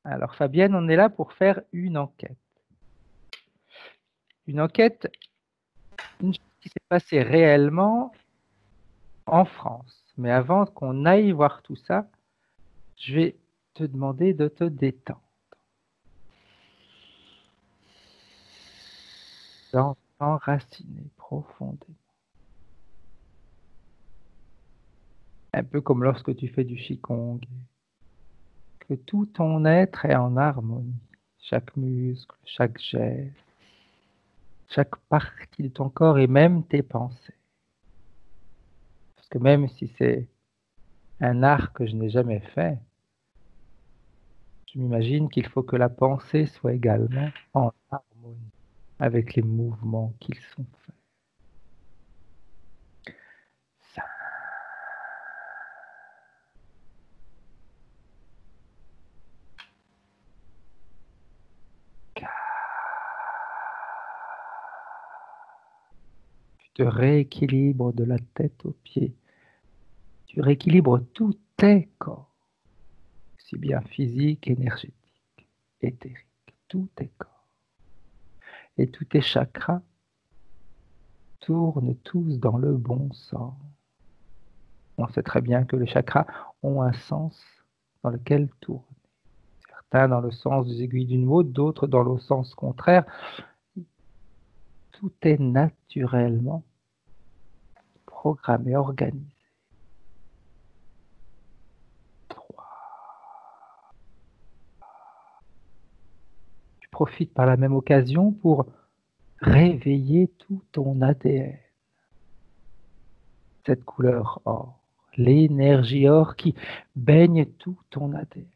Alors Fabienne, on est là pour faire une enquête. Une enquête, une chose qui s'est passée réellement en France. Mais avant qu'on aille voir tout ça, je vais te demander de te détendre. D'enraciner profondément. Un peu comme lorsque tu fais du Qigong. Que tout ton être est en harmonie. Chaque muscle, chaque geste, chaque partie de ton corps et même tes pensées. Parce que même si c'est un art que je n'ai jamais fait, je m'imagine qu'il faut que la pensée soit également en harmonie avec les mouvements qu'ils sont faits. Ça. Tu te rééquilibres de la tête aux pieds. Tu rééquilibres tous tes corps, aussi bien physique, énergétique, éthérique, tous tes corps. Et tous tes chakras tournent tous dans le bon sens. On sait très bien que les chakras ont un sens dans lequel tournent. Certains dans le sens des aiguilles d'une montre, d'autres dans le sens contraire. Tout est naturellement programmé, organisé. 3. Tu profites par la même occasion pour réveiller tout ton ADN. Cette couleur or, l'énergie or qui baigne tout ton ADN.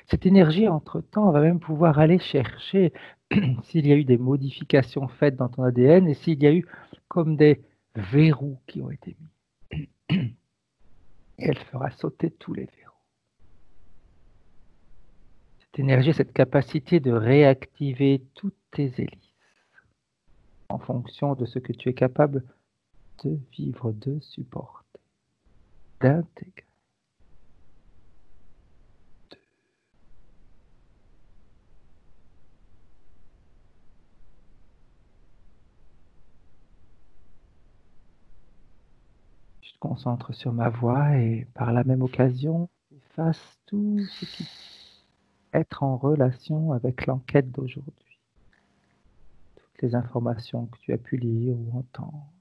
Cette énergie, entre-temps, va même pouvoir aller chercher s'il y a eu des modifications faites dans ton ADN et s'il y a eu comme des verrous qui ont été mis. Et elle fera sauter tous les verrous. Cette énergie a cette capacité de réactiver toutes tes hélices en fonction de ce que tu es capable de vivre, de supporter, d'intégrer. Je te concentre sur ma voix et par la même occasion, efface tout ce qui peut être en relation avec l'enquête d'aujourd'hui. Toutes les informations que tu as pu lire ou entendre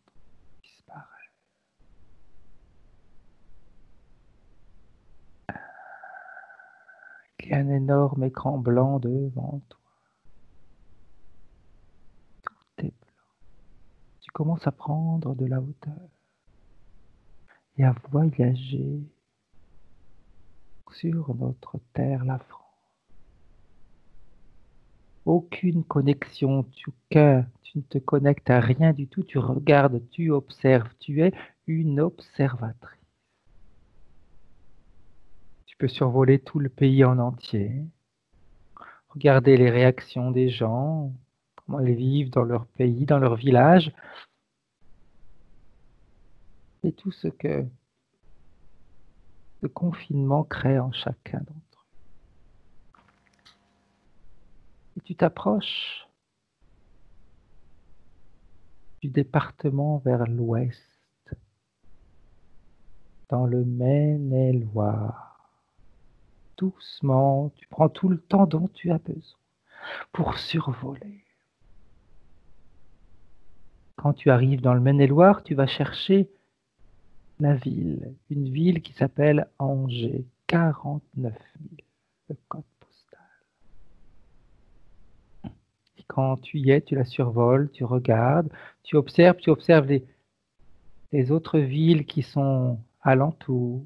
disparaissent. Il y a un énorme écran blanc devant toi. Tout est blanc. Tu commences à prendre de la hauteur et à voyager sur notre terre, la France. Aucune connexion, tu ne te connectes à rien du tout, tu regardes, tu observes, tu es une observatrice. Tu peux survoler tout le pays en entier, regarder les réactions des gens, comment ils vivent dans leur pays, dans leur village, et tout ce que le confinement crée en chacun d'entre eux. Et tu t'approches du département vers l'ouest, dans le Maine-et-Loire. Doucement, tu prends tout le temps dont tu as besoin pour survoler. Quand tu arrives dans le Maine-et-Loire, tu vas chercher la ville, une ville qui s'appelle Angers, 49 000, le code postal. Et quand tu y es, tu la survoles, tu regardes, tu observes les autres villes qui sont alentours,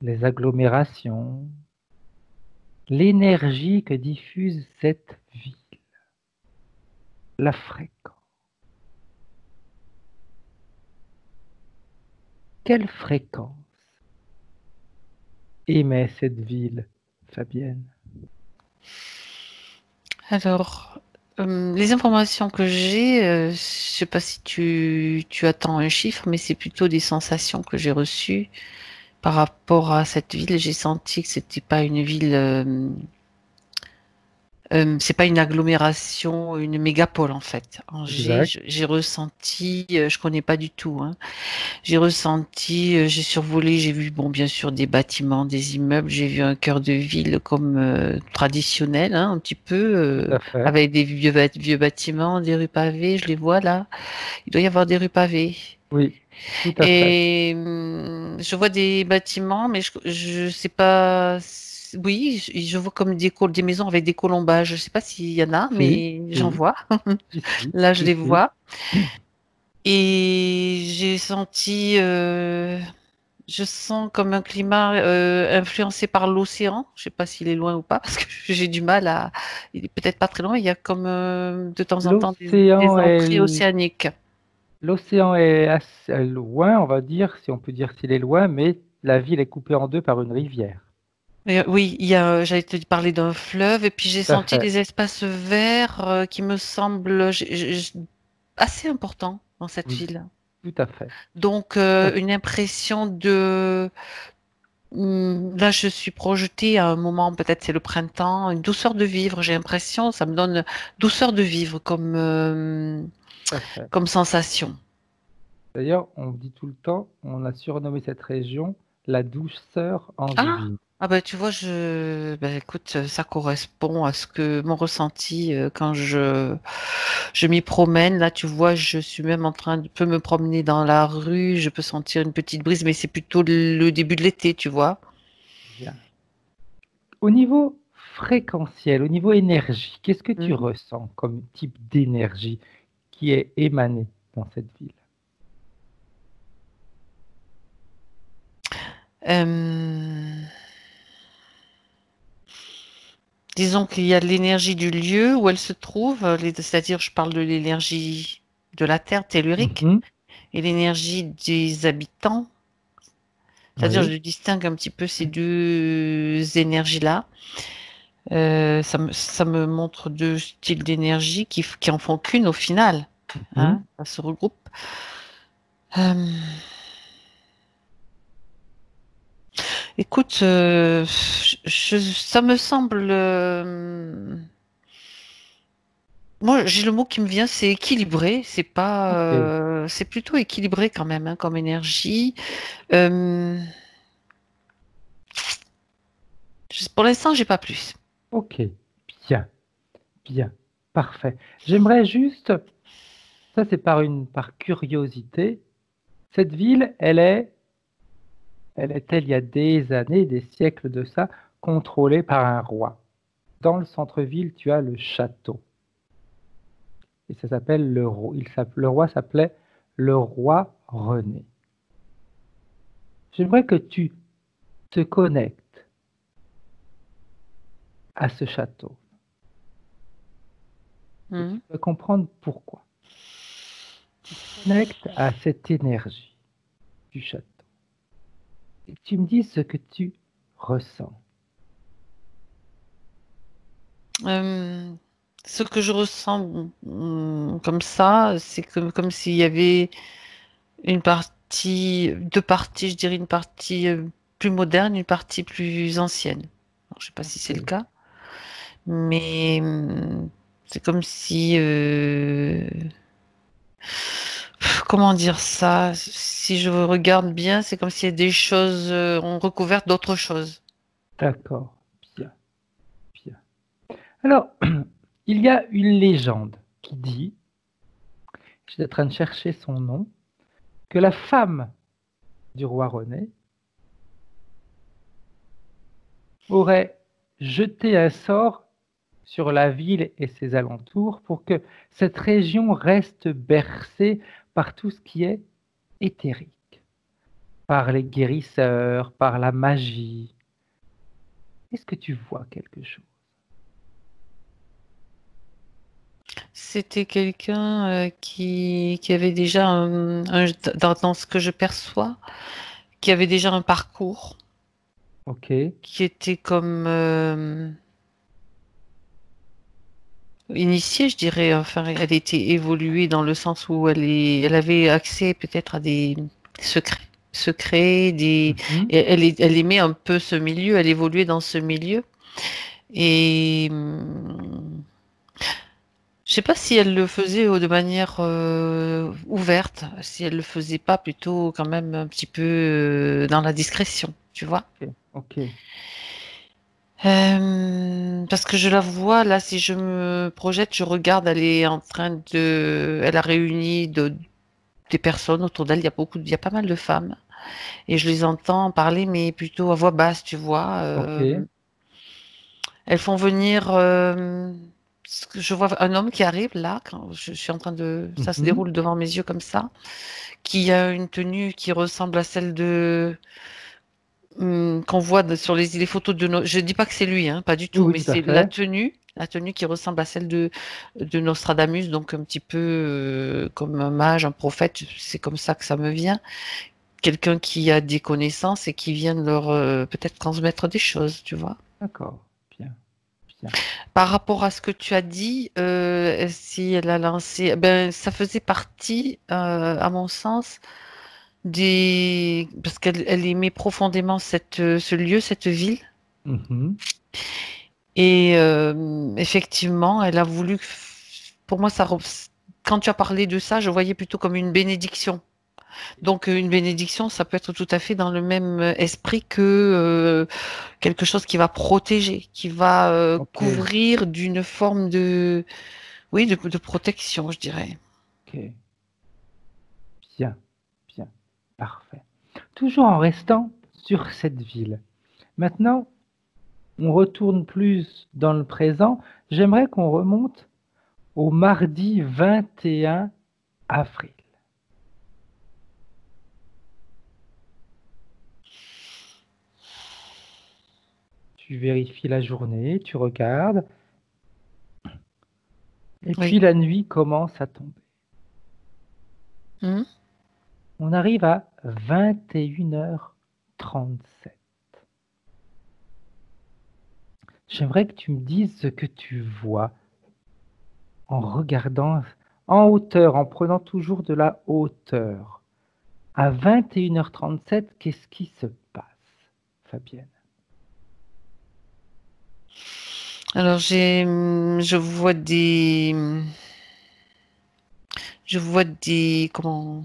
les agglomérations, l'énergie que diffuse cette ville, la fréquence. Quelle fréquence émet cette ville, Fabienne? Alors, les informations que j'ai, je ne sais pas si tu attends un chiffre, mais c'est plutôt des sensations que j'ai reçues par rapport à cette ville, j'ai senti que c'était pas une ville, c'est pas une agglomération, une mégapole en fait. Angers, Exact. j'ai ressenti, je connais pas du tout, hein. J'ai ressenti, j'ai survolé, j'ai vu, bon, bien sûr, des bâtiments, des immeubles, j'ai vu un cœur de ville comme traditionnel, hein, un petit peu, Tout à fait. avec des vieux bâtiments, des rues pavées, je les vois là. Il doit y avoir des rues pavées. Oui, tout à fait. Et je vois des bâtiments, mais je sais pas. Oui, je vois comme des maisons avec des colombages. Je sais pas s'il y en a, Si, mais j'en si, vois. si, si, Là, je si, les si. vois. Et j'ai senti, je sens comme un climat influencé par l'océan. Je sais pas s'il est loin ou pas, parce que j'ai du mal à. Il est peut-être pas très loin. Il y a comme de temps en temps L'océan des entrées est, océaniques. l'océan est assez loin, on va dire, si on peut dire s'il est loin, mais la ville est coupée en deux par une rivière. Oui, j'allais te parler d'un fleuve, et puis j'ai Tout à senti fait. des espaces verts qui me semblent assez importants dans cette Oui, ville. tout à fait. Donc, Tout à fait. une impression de. Là, je suis projetée à un moment, peut-être c'est le printemps, une douceur de vivre. J'ai l'impression, ça me donne douceur de vivre Tout à fait. comme sensation. D'ailleurs, on dit tout le temps, on a surnommé cette région la douceur Ah, angevine. ah bah tu vois, ben, écoute, ça correspond à ce que mon ressenti quand je m'y promène. Là, tu vois, je suis même en train de peux me promener dans la rue, je peux sentir une petite brise, mais c'est plutôt le début de l'été, tu vois. Bien. Au niveau fréquentiel, au niveau énergie, qu'est-ce que tu Mhm. ressens comme type d'énergie qui est émanée dans cette ville? Euh, Disons qu'il y a l'énergie du lieu où elle se trouve, c'est-à-dire je parle de l'énergie de la terre tellurique Mhm. et l'énergie des habitants. C'est-à-dire je Oui. distingue un petit peu ces deux énergies-là. Ça me montre deux styles d'énergie qui en font qu'une au final. Mhm. Hein, ça se regroupe. Euh, Écoute, ça me semble. Moi, j'ai le mot qui me vient, c'est équilibré. C'est pas, Ok, c'est plutôt équilibré quand même, hein, comme énergie. Euh, pour l'instant, j'ai pas plus. ok, bien, bien, parfait. J'aimerais juste, ça c'est par curiosité, cette ville, elle est-elle il y a des années, des siècles de ça, contrôlée par un roi. Dans le centre-ville, tu as le château. Et ça s'appelle le roi. Le roi s'appelait le roi René. J'aimerais que tu te connectes à ce château. Et tu Mhm. vas comprendre pourquoi. Tu te connectes à cette énergie du château. Et que tu me dis ce que tu ressens. Euh, Ce que je ressens comme ça, c'est comme s'il y avait deux parties, je dirais une partie plus moderne, une partie plus ancienne. Alors, je sais pas si c'est le Ok. cas, mais c'est comme si, comment dire ça? Si je regarde bien, c'est comme si des choses ont recouvert d'autres choses. D'accord. Bien, bien. Alors, il y a une légende qui dit, je suis en train de chercher son nom, que la femme du roi René aurait jeté un sort sur la ville et ses alentours pour que cette région reste bercée par tout ce qui est éthérique, par les guérisseurs, par la magie. Est-ce que tu vois quelque chose? C'était quelqu'un qui avait déjà dans ce que je perçois, qui avait déjà un parcours, Ok, qui était comme initiée, je dirais. Enfin, elle était évoluée dans le sens où elle avait accès peut-être à des secrets, secrets, Mhm. elle aimait un peu ce milieu, elle évoluait dans ce milieu. Et je sais pas si elle le faisait de manière ouverte, si elle le faisait pas plutôt quand même un petit peu dans la discrétion, tu vois. Ok, ok. Parce que je la vois là, si je me projette, je regarde, elle est en train de, elle a réuni des personnes autour d'elle. Il y a pas mal de femmes et je les entends parler, mais plutôt à voix basse, tu vois. Ok. Elles font venir. Je vois un homme qui arrive là, quand je suis en train de, ça se Mhm. déroule devant mes yeux comme ça, qui a une tenue qui ressemble à celle de qu'on voit sur les photos de nos. Je dis pas que c'est lui, hein, pas du Oui, tout, oui, mais tout à c'est fait. la tenue qui ressemble à celle de Nostradamus, donc un petit peu comme un mage, un prophète. C'est comme ça que ça me vient. Quelqu'un qui a des connaissances et qui vient leur peut-être transmettre des choses, tu vois. D'accord. Bien, bien. Par rapport à ce que tu as dit, si elle a lancé, ben ça faisait partie, à mon sens, parce qu'elle aimait profondément ce lieu, cette ville. Mhm. Et effectivement, elle a voulu. Pour moi, quand tu as parlé de ça, je voyais plutôt comme une bénédiction. Donc, une bénédiction, ça peut être tout à fait dans le même esprit que quelque chose qui va protéger, qui va Ok, couvrir d'une forme de, oui, de protection, je dirais. ok. Bien, bien. Parfait. Toujours en restant sur cette ville. Maintenant, on retourne plus dans le présent. J'aimerais qu'on remonte au mardi 21 avril. Tu vérifies la journée, tu regardes, et Oui. puis la nuit commence à tomber. Mhm. On arrive à 21h37. J'aimerais que tu me dises ce que tu vois en regardant en hauteur, en prenant toujours de la hauteur. À 21h37, qu'est-ce qui se passe, Fabienne? Alors, je vois comment,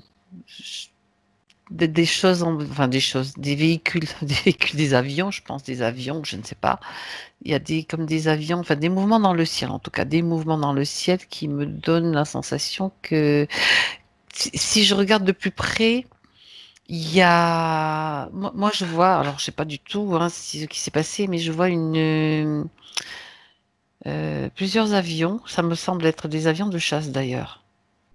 des choses, enfin des choses, des véhicules, des véhicules, des avions, je pense, des avions, je ne sais pas. Il y a comme des avions, enfin des mouvements dans le ciel, en tout cas des mouvements dans le ciel qui me donnent la sensation que si je regarde de plus près, il y a, moi, je vois, alors je sais pas du tout hein, ce qui s'est passé, mais je vois plusieurs avions. Ça me semble être des avions de chasse d'ailleurs,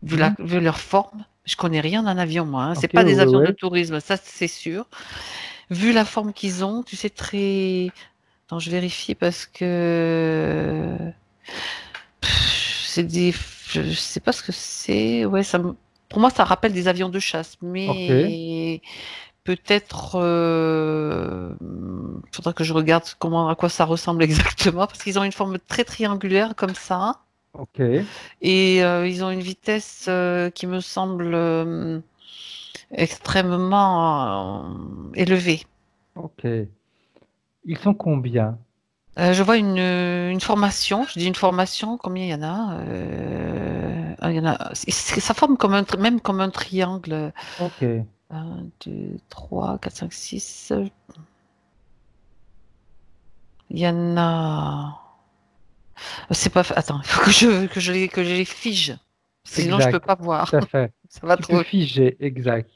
Mhm. vu leur forme. Je connais rien en avion, moi. Hein. C'est Ok, pas ouais, des avions de ouais. tourisme, ça c'est sûr. Vu la forme qu'ils ont, tu sais, très. Attends, je vérifie parce que c'est des. Je sais pas ce que c'est. Ouais, pour moi, ça rappelle des avions de chasse, Ok, mais peut-être. Faudra que je regarde à quoi ça ressemble exactement, parce qu'ils ont une forme très triangulaire comme ça, ok, et ils ont une vitesse qui me semble extrêmement élevée. ok. Ils sont combien? Je vois une formation. Je dis une formation. Combien il y en a? Il y en a. Ça forme comme même comme un triangle. Ok, 1, 2, 3, 4, 5, 6. Il y en a. C'est pas. Attends, il faut que je les fige. Sinon, je peux exact, pas tout voir. à fait. Ça va Tu peux trop. figer, exact.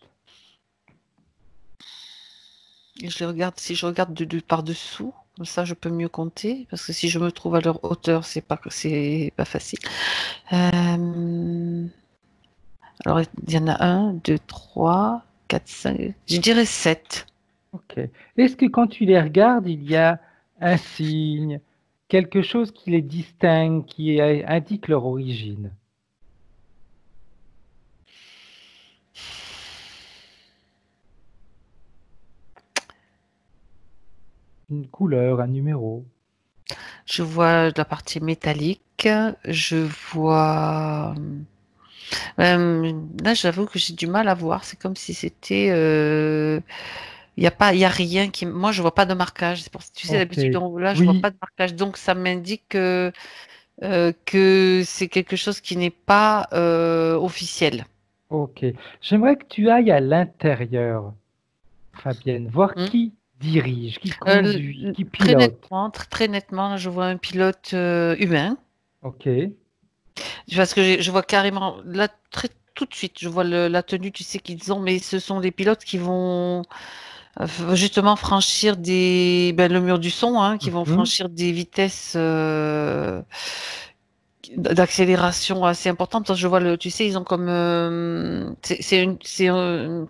Et je les regarde. Si je regarde par-dessous, comme ça, je peux mieux compter. Parce que si je me trouve à leur hauteur, c'est pas facile. Euh, Alors, il y en a 1, 2, 3, 4, 5. Je dirais 7. Ok. Est-ce que quand tu les regardes, il y a un signe, quelque chose qui les distingue, qui indique leur origine? Une couleur, un numéro? Je vois de la partie métallique. Je vois. Là, j'avoue que j'ai du mal à voir. C'est comme si c'était. Il y a pas, il y a rien qui. Moi, je vois pas de marquage. C'est pour, tu sais, Ok. d'habitude, là, je vois Oui, pas de marquage. Donc, ça m'indique que c'est quelque chose qui n'est pas officiel. ok. J'aimerais que tu ailles à l'intérieur, Fabienne, voir Hmm. qui dirige, qui Euh, conduit, qui Très pilote. nettement, très nettement, là, je vois un pilote humain. Ok. Parce que je vois carrément, là, tout de suite, je vois la tenue, tu sais, qu'ils ont, mais ce sont des pilotes qui vont justement franchir le mur du son, hein, qui vont Mhm. franchir des vitesses d'accélération assez importantes. Parce que je vois tu sais, ils ont comme,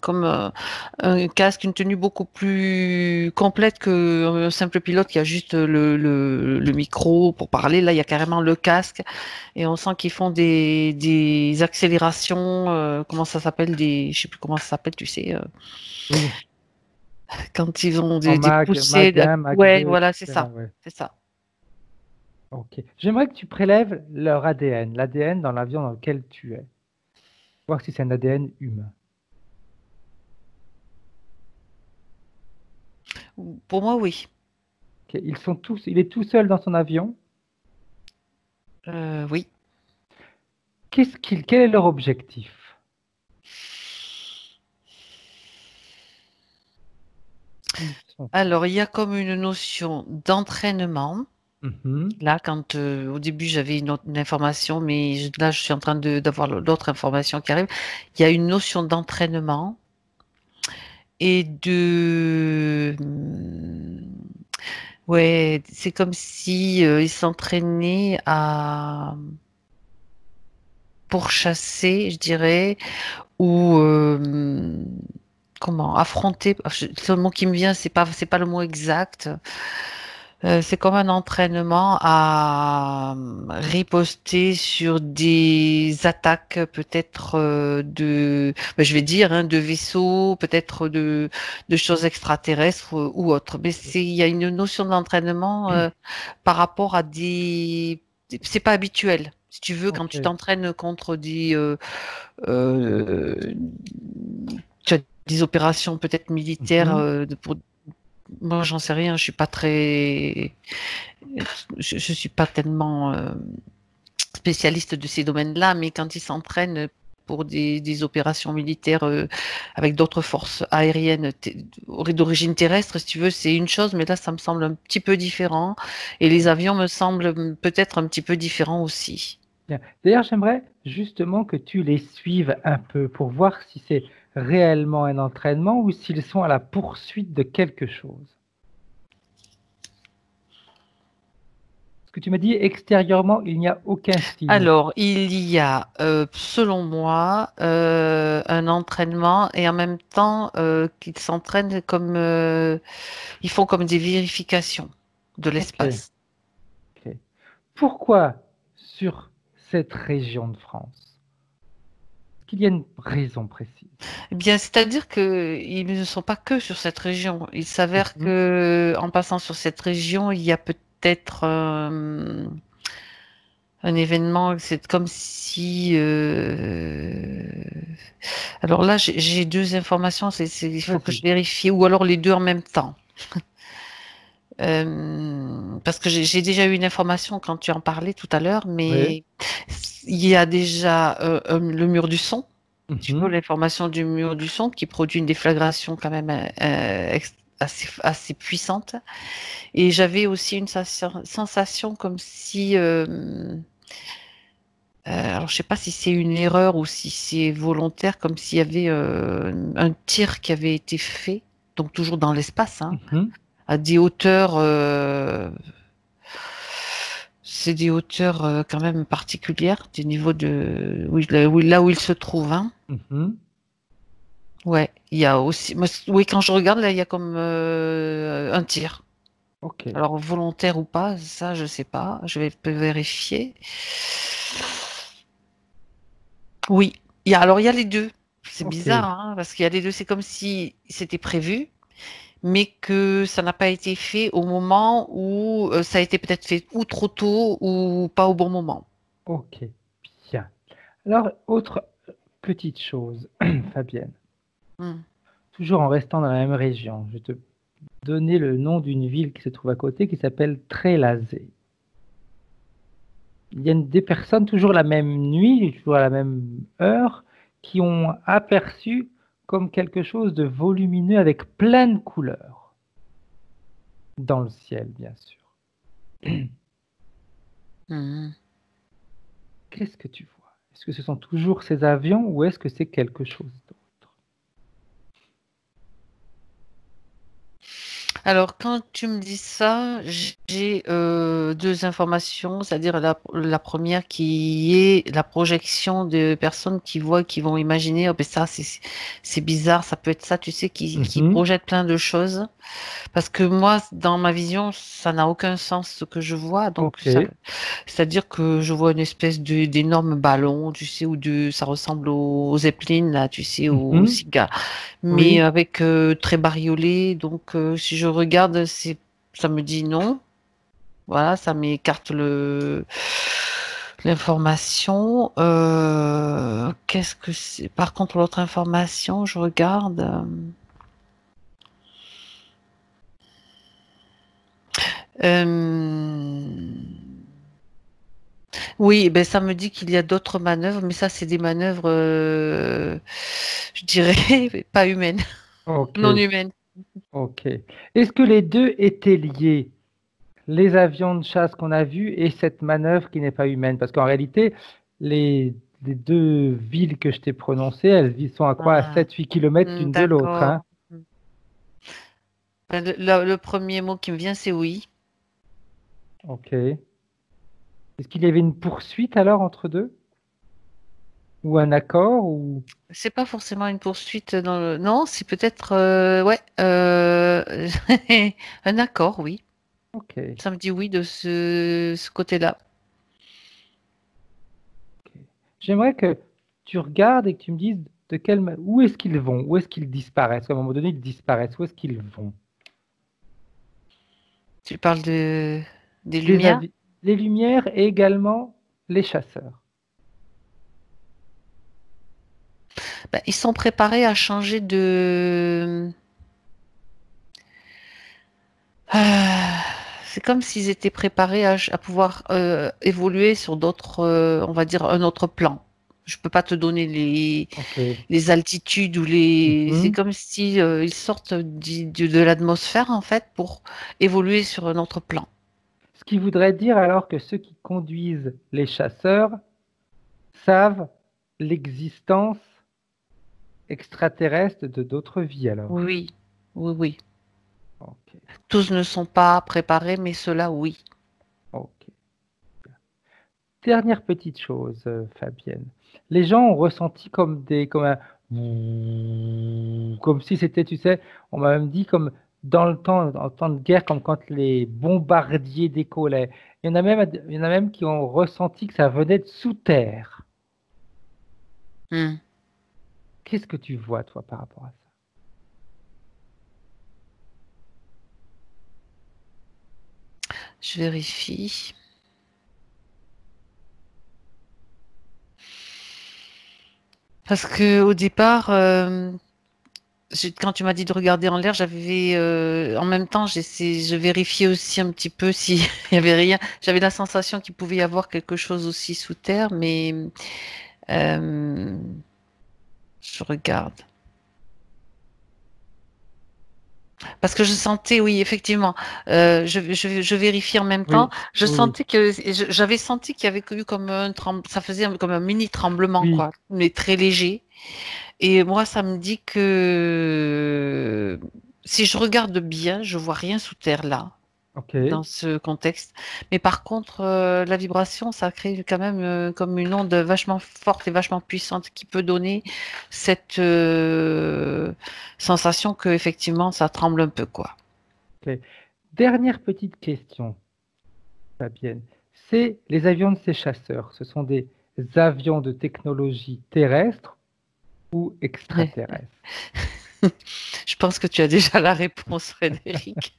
comme un casque, une tenue beaucoup plus complète qu'un simple pilote qui a juste le micro pour parler. Là, il y a carrément le casque et on sent qu'ils font des accélérations. Comment ça s'appelle? Je sais plus comment ça s'appelle, tu sais. Oui. Quand ils ont En des Mag poussées. 1, Mag Ouais, 2, voilà, c'est etc. ça. Ouais. C'est ça. Ok. J'aimerais que tu prélèves leur ADN, l'ADN dans l'avion dans lequel tu es. Voir si c'est un ADN humain. Pour moi, oui. Ok. Il est tout seul dans son avion. Oui. Quel est leur objectif? Qui sont? Alors, il y a comme une notion d'entraînement. Mhm. Là, quand au début j'avais une information, mais là je suis en train d'avoir l'autre information qui arrive. Il y a une notion d'entraînement et ouais, c'est comme si ils s'entraînaient à pourchasser, je dirais, ou comment affronter. Le mot qui me vient, c'est pas le mot exact. C'est comme un entraînement à riposter sur des attaques peut-être je vais dire, hein, de vaisseaux, peut-être de choses extraterrestres ou autres. Mais il y a une notion d'entraînement par rapport à c'est pas habituel. Si tu veux, quand tu Ok. t'entraînes contre euh, tu as des opérations peut-être militaires Mhm. moi, j'en sais rien, je suis pas tellement spécialiste de ces domaines-là, mais quand ils s'entraînent pour des opérations militaires avec d'autres forces aériennes d'origine terrestre, si tu veux, c'est une chose, mais là, ça me semble un petit peu différent. Et les avions me semblent peut-être un petit peu différents aussi. Bien. D'ailleurs, j'aimerais justement que tu les suives un peu pour voir si c'est réellement un entraînement ou s'ils sont à la poursuite de quelque chose. Parce que tu m'as dit extérieurement, il n'y a aucun signe. Alors, il y a, selon moi, un entraînement et en même temps qu'ils s'entraînent comme ils font comme des vérifications de Ok, l'espace. ok. Pourquoi sur cette région de France? Est-ce qu'il y a une raison précise? Eh bien, c'est-à-dire que ils ne sont pas que sur cette région. Il s'avère Mhm. que en passant sur cette région, il y a peut-être un événement. C'est comme si. Alors là, j'ai deux informations. Il faut que je Vas-y. vérifie, ou alors les deux en même temps. Parce que j'ai déjà eu une information quand tu en parlais tout à l'heure, Oui. mais il y a déjà le mur du son. Tu vois, Mhm. l'information du mur du son qui produit une déflagration quand même assez puissante. Et j'avais aussi une sensation comme si, alors je sais pas si c'est une erreur ou si c'est volontaire, comme s'il y avait un tir qui avait été fait, donc toujours dans l'espace, hein, Mhm. à des hauteurs. C'est des hauteurs quand même particulières, du niveau de là où il se trouve, hein. Mhm. Ouais, il y a aussi. Oui, quand je regarde là, il y a comme un tir. Ok. Alors volontaire ou pas, ça je sais pas. Je vais vérifier. Oui, alors il y a les deux. C'est Ok. bizarre, hein, parce qu'il y a les deux. C'est comme si c'était prévu, mais que ça n'a pas été fait au moment où ça a été peut-être fait ou trop tôt ou pas au bon moment. Ok. Bien. Alors, autre petite chose, Fabienne. Hmm. Toujours en restant dans la même région, je vais te donner le nom d'une ville qui se trouve à côté qui s'appelle Trélazé. Il y a des personnes, toujours la même nuit, toujours à la même heure, qui ont aperçu comme quelque chose de volumineux avec plein de couleurs. Dans le ciel, bien sûr. Hmm. Qu'est-ce que tu vois? Est-ce que ce sont toujours ces avions ou est-ce que c'est quelque chose d'autre? Alors, quand tu me dis ça, j'ai deux informations, c'est-à-dire la première qui est la projection de personnes qui voient, qui vont imaginer, oh, ben ça, c'est bizarre, ça peut être ça, tu sais, qui Mhm. projettent plein de choses. Parce que moi, dans ma vision, ça n'a aucun sens ce que je vois. Donc, Ok. c'est-à-dire que je vois une espèce d'énorme ballon, tu sais, ça ressemble aux Zeppelin, là, tu sais, aux Mhm. cigares, mais Oui. avec très bariolé. Donc, si je regarde, ça me dit non. Voilà, ça m'écarte l'information. Qu'est-ce que c'est? Par contre, l'autre information, je regarde. Euh, Oui, ben ça me dit qu'il y a d'autres manœuvres, mais ça, c'est des manœuvres, je dirais, pas humaines, Ok. non humaines. Ok. Est-ce que les deux étaient liés? Les avions de chasse qu'on a vus et cette manœuvre qui n'est pas humaine? Parce qu'en réalité, les deux villes que je t'ai prononcées, elles y sont à quoi? À Ah, 7-8 km l'une de l'autre, hein? d'accord. Ben, le premier mot qui me vient, c'est oui. Ok. Est-ce qu'il y avait une poursuite alors entre deux? Ou un accord? Ou... C'est pas forcément une poursuite dans le... Non, c'est peut-être... ouais, un accord, oui. Ok. Ça me dit oui de ce côté-là. Ok. J'aimerais que tu regardes et que tu me dises où est-ce qu'ils vont? Où est-ce qu'ils disparaissent? À un moment donné, ils disparaissent. Où est-ce qu'ils vont? Tu parles des Les, lumières? avi- les lumières et également les chasseurs. Ben, ils sont préparés à changer de... Ah, c'est comme s'ils étaient préparés à pouvoir évoluer sur d'autres, on va dire, un autre plan. Je peux pas te donner Ok. les altitudes ou les. C'est Mhm. comme si ils sortent de l'atmosphère en fait pour évoluer sur un autre plan. Ce qui voudrait dire alors que ceux qui conduisent les chasseurs savent l'existence extraterrestre de d'autres vies alors. Oui, oui, oui. Ok. Tous ne sont pas préparés, mais ceux-là, oui. Ok. Dernière petite chose, Fabienne. Les gens ont ressenti comme si c'était, tu sais, on m'a même dit comme dans le temps, en temps de guerre, comme quand les bombardiers décollaient. Il y en a même qui ont ressenti que ça venait de sous terre. Hmm. Qu'est-ce que tu vois, toi, par rapport à ça? Je vérifie. Parce que au départ, quand tu m'as dit de regarder en l'air, j'avais en même temps, je vérifiais aussi un petit peu s'il y avait rien. J'avais la sensation qu'il pouvait y avoir quelque chose aussi sous terre, mais euh, je regarde. Parce que je sentais, oui, effectivement, je vérifie en même temps. Oui, Je oui, sentais j'avais senti qu'il y avait eu comme ça faisait comme un mini tremblement, oui. quoi, mais très léger. Et moi, ça me dit que si je regarde bien, je vois rien sous terre là, Ok. dans ce contexte. Mais par contre, la vibration, ça crée quand même comme une onde vachement forte et vachement puissante qui peut donner cette sensation que effectivement, ça tremble un peu, quoi. Ok. Dernière petite question, Fabienne. C'est les avions de ces chasseurs. Ce sont des avions de technologie terrestre ou extraterrestre? Je pense que tu as déjà la réponse, Frédéric.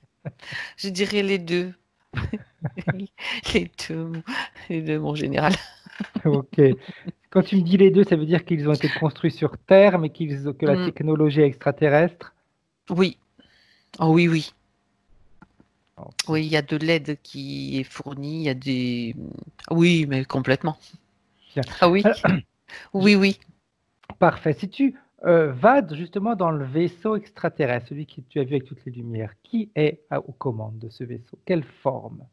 Je dirais les deux. Les deux, les deux, mon général. Ok. Quand tu me dis les deux, ça veut dire qu'ils ont été construits sur Terre, mais que la Mm, technologie est extraterrestre? oui, oh, oui, oui. Ok. Oui, il y a de l'aide qui est fournie, il y a des... Oui, mais complètement. Bien. Ah oui, Alors, je- oui, oui. parfait. Si tu vas justement dans le vaisseau extraterrestre, celui que tu as vu avec toutes les lumières, qui est aux commandes de ce vaisseau? Quelle forme?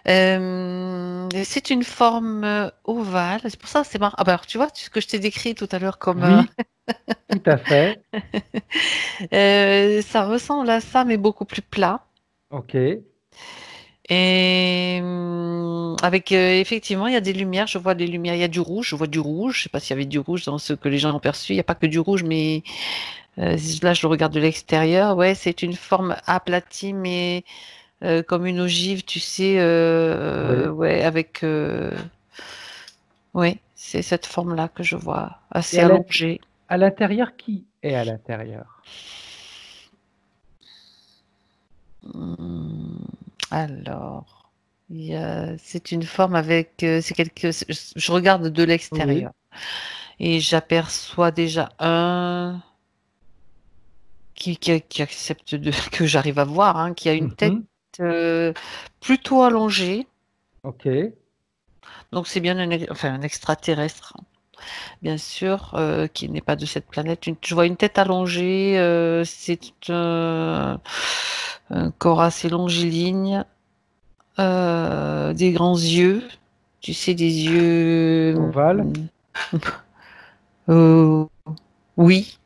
C'est une forme ovale. C'est pour ça que c'est marrant. Ah bah alors, tu vois ce que je t'ai décrit tout à l'heure comme Oui, tout à fait. ça ressemble à ça, mais beaucoup plus plat. Ok. Et avec effectivement, il y a des lumières. Je vois des lumières. Il y a du rouge. Je vois du rouge. Je sais pas s'il y avait du rouge dans ce que les gens ont perçu. Il n'y a pas que du rouge, mais là, je le regarde de l'extérieur. Ouais, c'est une forme aplatie, mais comme une ogive, tu sais. Oui. Ouais, avec. Ouais, c'est cette forme-là que je vois, Et assez allongée. à l'intérieur, qui est à l'intérieur? Hmm, Alors, c'est une forme avec, je regarde de Oui. l'extérieur et j'aperçois déjà un qui accepte que j'arrive à voir, hein, qui a une tête Mhm. euh, plutôt allongée. Ok. Donc c'est bien enfin, un extraterrestre, hein, bien sûr, qui n'est pas de cette planète. Je vois une tête allongée. C'est un corps assez longiligne. Des grands yeux, tu sais, des yeux. Ovale. euh, oui.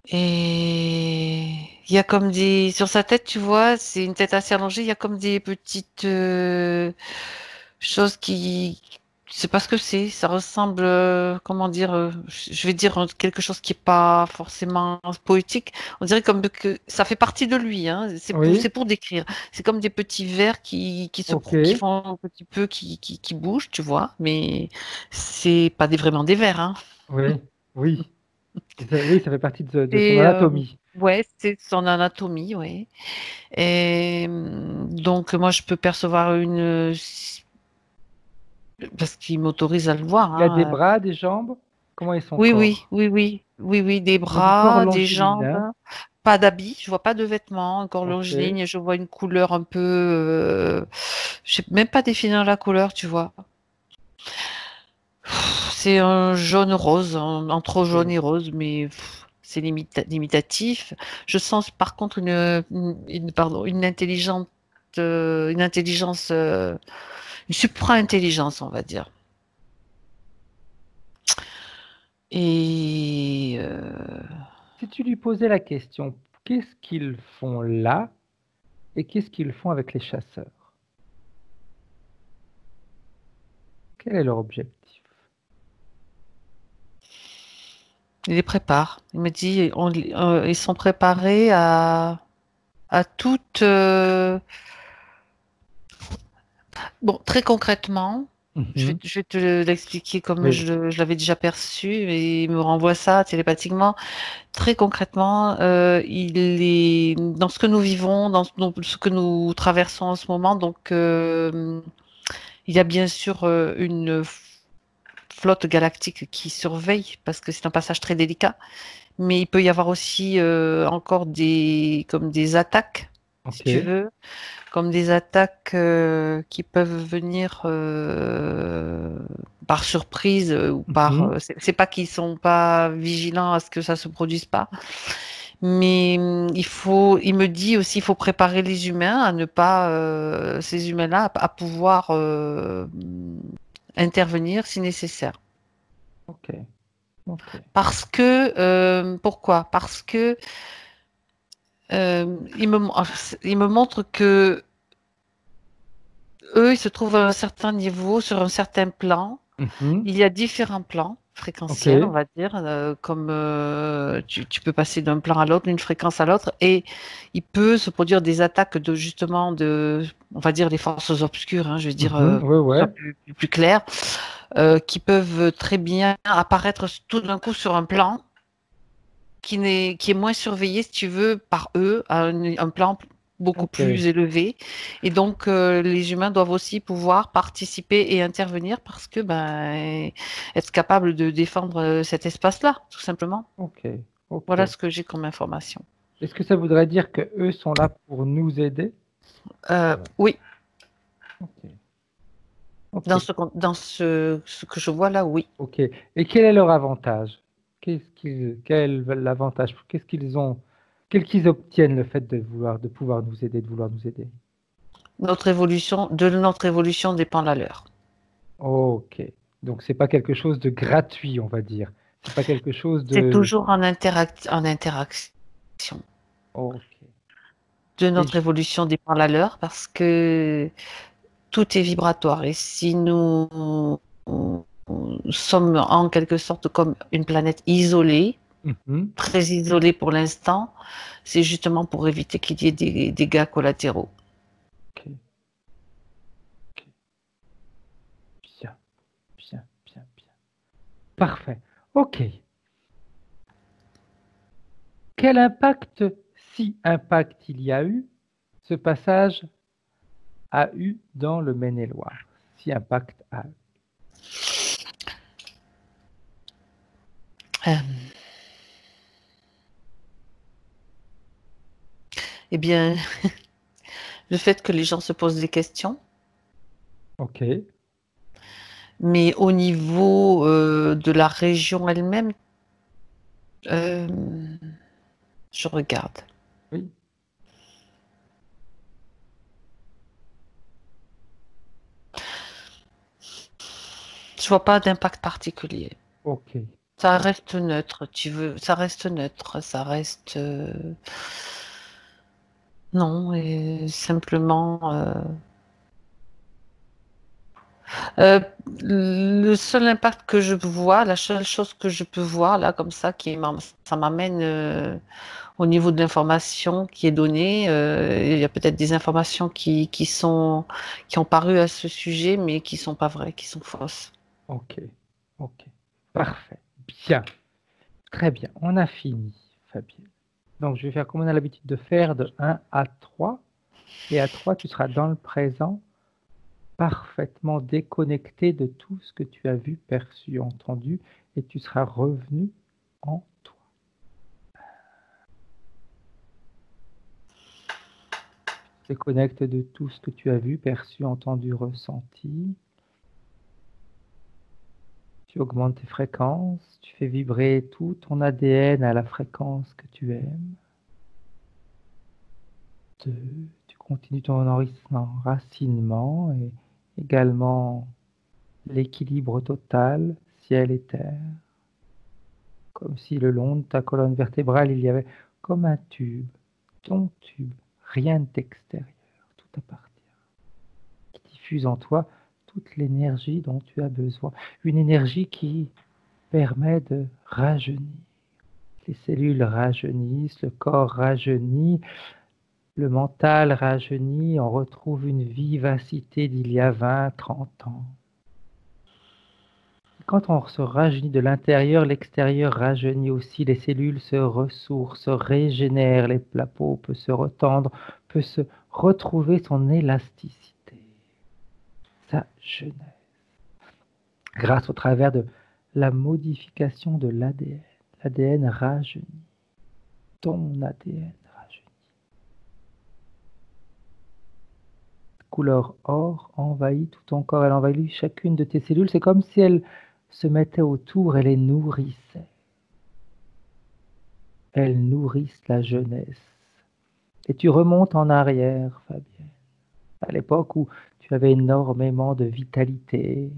Et il y a comme des. Sur sa tête, tu vois, c'est une tête assez allongée, il y a comme des petites choses qui. Je sais pas ce que c'est. Ça ressemble, comment dire, je vais dire quelque chose qui est pas forcément poétique. On dirait comme que ça fait partie de lui, hein. C'est Oui. pour décrire. C'est comme des petits vers Ok. qui font un petit peu, qui bougent, tu vois. Mais c'est pas vraiment des vers, hein. Oui. Oui. Oui, ça fait partie de son Et anatomie. ouais, c'est son anatomie, ouais. Et donc moi je peux percevoir parce qu'il m'autorise à le voir, Il a des hein. bras, des jambes? Comment est son Oui, oui, corps? oui, oui, oui, oui, des On dit corps bras, des longiligne, jambes, hein? pas d'habits, je vois pas de vêtements, encore Ok. longiligne, je vois une couleur un peu, je sais même pas définir la couleur, tu vois. C'est un jaune rose, entre jaune Ok. et rose, mais c'est limitatif. Je sens par contre pardon, une intelligence, une supra-intelligence, on va dire. Et Si tu lui posais la question, qu'est-ce qu'ils font là et qu'est-ce qu'ils font avec les chasseurs? Quel est leur objectif? il les prépare. Il me dit, ils sont préparés à toute. Bon, très concrètement. Mhm. Je vais te l'expliquer comme Oui. je l'avais déjà perçu et il me renvoie ça télépathiquement. Très concrètement, il est dans ce que nous vivons, dans ce que nous traversons en ce moment. Donc, il y a bien sûr une flotte galactique qui surveille parce que c'est un passage très délicat. Mais il peut y avoir aussi encore comme des attaques, si Ok. tu veux, comme des attaques qui peuvent venir par surprise ou par. Mhm. C'est pas qu'ils sont pas vigilants à ce que ça se produise pas, mais il me dit aussi, il faut préparer les humains à ne pas, ces humains-là, à pouvoir intervenir si nécessaire. Ok. Ok. Parce que, pourquoi? Parce que il me montre que eux, ils se trouvent à un certain niveau, sur un certain plan. Mhm. Il y a différents plans Ok. fréquentiels, on va dire, comme tu peux passer d'un plan à l'autre, d'une fréquence à l'autre, et il peut se produire des attaques de justement on va dire, les forces obscures, hein, je veux dire, Mhm. Ouais, pour que ce soit ouais. plus clair, qui peuvent très bien apparaître tout d'un coup sur un plan qui est moins surveillé, si tu veux, par eux, à un plan beaucoup Ok, plus élevé. Et donc, les humains doivent aussi pouvoir participer et intervenir parce que ben, être capable de défendre cet espace-là, tout simplement. ok, ok. Voilà ce que j'ai comme information. Est-ce que ça voudrait dire que eux sont là pour nous aider? Oui, Ok, ok, dans ce que je vois là, oui. ok. Et quel est leur avantage? Quel est l'avantage? Qu'est-ce qu'ils ont? Quel qu'ils obtiennent le fait de pouvoir nous aider, de vouloir nous aider? De notre évolution dépend la leur. Ok. Donc c'est pas quelque chose de gratuit, on va dire. C'est pas quelque chose C'est de. toujours en interaction. Ok. De Et notre évolution dépend la leur parce que tout est vibratoire. Et si nous sommes en quelque sorte comme une planète isolée, Mhm. très isolée pour l'instant, c'est justement pour éviter qu'il y ait des dégâts collatéraux. Ok, ok. Bien, bien, bien, bien. Parfait. Ok. Quel impact, si impact il y a eu, ce passage a eu dans le Maine-et-Loire? Si impact a eu. Euh, eh bien, le fait que les gens se posent des questions, Ok. mais au niveau de la région elle-même, euh, je regarde. Oui. Je vois pas d'impact particulier. Ok. Ça Ok. reste neutre, tu veux, ça reste neutre, ça reste non, et simplement euh, le seul impact que je vois, la seule chose que je peux voir là comme ça ça m'amène au niveau de l'information qui est donnée. Il y a peut-être des informations qui ont paru à ce sujet, mais qui sont pas vraies, qui sont fausses. Ok. Ok. Parfait. Bien. Très bien. On a fini, Fabienne. Donc, je vais faire comme on a l'habitude de faire de 1 à 3. Et à 3, tu seras dans le présent, parfaitement déconnecté de tout ce que tu as vu, perçu, entendu, et tu seras revenu en toi. Déconnecte de tout ce que tu as vu, perçu, entendu, ressenti. Tu augmentes tes fréquences, tu fais vibrer tout ton ADN à la fréquence que tu aimes. 2, tu continues ton enracinement et également l'équilibre total, ciel et terre. Comme si le long de ta colonne vertébrale, il y avait comme un tube, ton tube, rien d'extérieur, tout appartient, qui diffuse en toi toute l'énergie dont tu as besoin. Une énergie qui permet de rajeunir. Les cellules rajeunissent, le corps rajeunit, le mental rajeunit, on retrouve une vivacité d'il y a 20, 30 ans. Quand on se rajeunit de l'intérieur, l'extérieur rajeunit aussi, les cellules se ressourcent, se régénèrent, la peau peut se retendre, peut se retrouver son élasticité, sa jeunesse, grâce au travers de la modification de l'ADN. L'ADN rajeunit, ton ADN rajeunit. Couleur or envahit tout ton corps, elle envahit chacune de tes cellules, c'est comme si elle se mettait autour et les nourrissait. Elles nourrissent la jeunesse. Et tu remontes en arrière, Fabien, à l'époque où tu avais énormément de vitalité,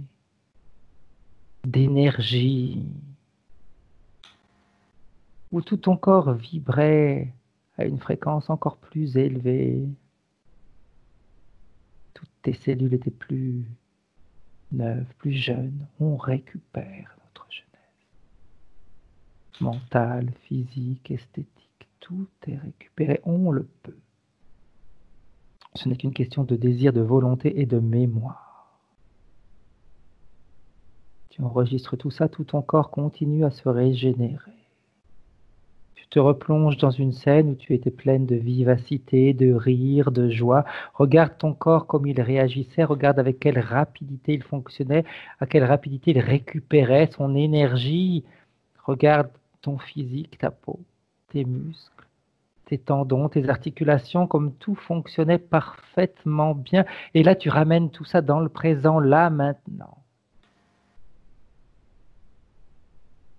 d'énergie, où tout ton corps vibrait à une fréquence encore plus élevée. Toutes tes cellules étaient plus neuves, plus jeunes. On récupère notre jeunesse. Mentale, physique, esthétique, tout est récupéré. On le peut. Ce n'est qu'une question de désir, de volonté et de mémoire. Tu enregistres tout ça, tout ton corps continue à se régénérer. Tu Tu te replonges dans une scène où tu étais pleine de vivacité, de rire, de joie. Regarde ton corps comme il réagissait, regarde avec quelle rapidité il fonctionnait, à quelle rapidité il récupérait son énergie. Regarde ton physique, ta peau, tes muscles, tes tendons, tes articulations, comme tout fonctionnait parfaitement bien. Et là, tu ramènes tout ça dans le présent, là, maintenant.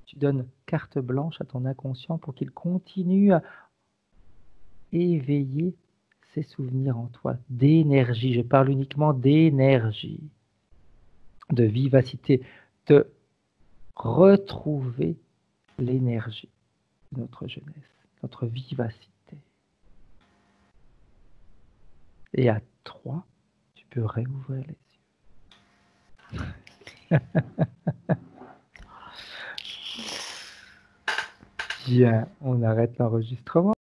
Tu donnes carte blanche à ton inconscient pour qu'il continue à éveiller ses souvenirs en toi, d'énergie. Je parle uniquement d'énergie, de vivacité, de retrouver l'énergie de notre jeunesse, notre vivacité. Et à 3, tu peux réouvrir les yeux. Bien, on arrête l'enregistrement.